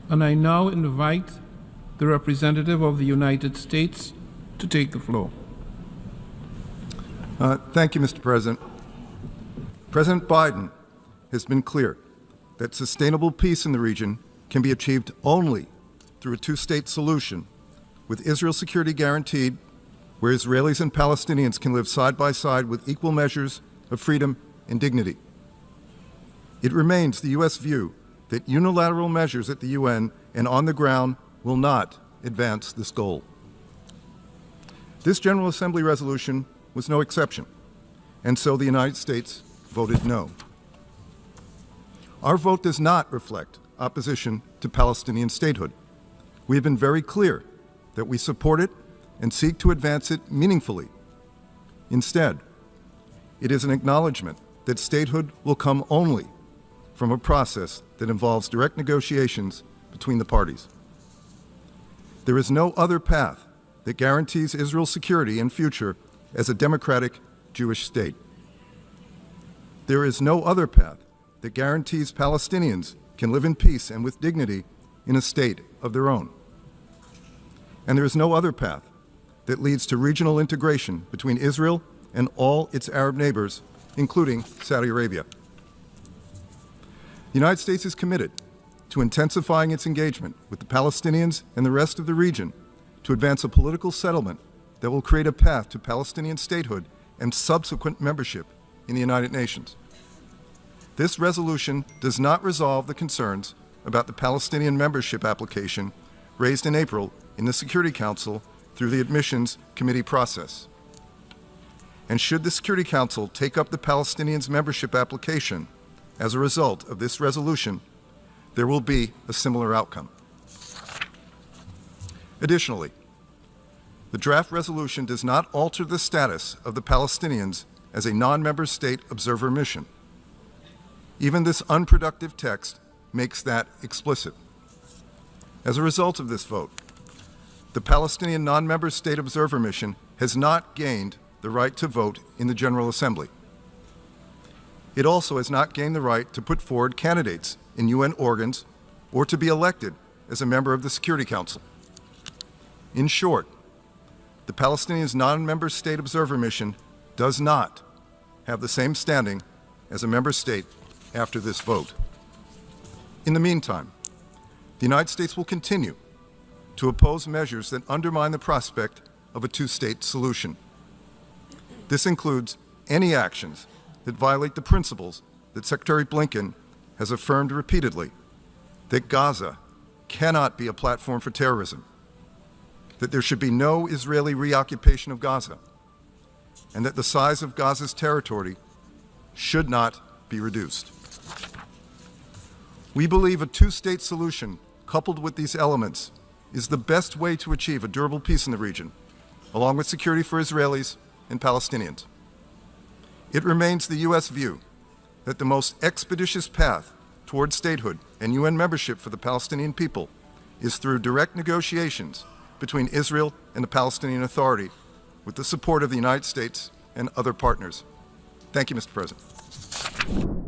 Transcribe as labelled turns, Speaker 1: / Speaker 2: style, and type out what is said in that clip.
Speaker 1: And I now invite the representative of the United States to take the floor.
Speaker 2: Thank you, Mr. President. President Biden has been clear that sustainable peace in the region can be achieved only through a two-state solution, with Israel's security guaranteed, where Israelis and Palestinians can live side by side with equal measures of freedom and dignity. It remains the U.S. view that unilateral measures at the UN and on the ground will not advance this goal. This General Assembly resolution was no exception, and so the United States voted no. Our vote does not reflect opposition to Palestinian statehood. We have been very clear that we support it and seek to advance it meaningfully. Instead, it is an acknowledgement that statehood will come only from a process that involves direct negotiations between the parties. There is no other path that guarantees Israel's security and future as a democratic Jewish state. There is no other path that guarantees Palestinians can live in peace and with dignity in a state of their own. And there is no other path that leads to regional integration between Israel and all its Arab neighbors, including Saudi Arabia. The United States is committed to intensifying its engagement with the Palestinians and the rest of the region to advance a political settlement that will create a path to Palestinian statehood and subsequent membership in the United Nations. This resolution does not resolve the concerns about the Palestinian membership application raised in April in the Security Council through the Admissions Committee process. And should the Security Council take up the Palestinians' membership application as a result of this resolution, there will be a similar outcome. Additionally, the draft resolution does not alter the status of the Palestinians as a non-member state observer mission. Even this unproductive text makes that explicit. As a result of this vote, the Palestinian non-member state observer mission has not gained the right to vote in the General Assembly. It also has not gained the right to put forward candidates in UN organs or to be elected as a member of the Security Council. In short, the Palestinians' non-member state observer mission does not have the same standing as a member state after this vote. In the meantime, the United States will continue to oppose measures that undermine the prospect of a two-state solution. This includes any actions that violate the principles that Secretary Blinken has affirmed repeatedly, that Gaza cannot be a platform for terrorism, that there should be no Israeli reoccupation of Gaza, and that the size of Gaza's territory should not be reduced. We believe a two-state solution coupled with these elements is the best way to achieve a durable peace in the region, along with security for Israelis and Palestinians. It remains the U.S. view that the most expeditious path toward statehood and UN membership for the Palestinian people is through direct negotiations between Israel and the Palestinian Authority, with the support of the United States and other partners. Thank you, Mr. President.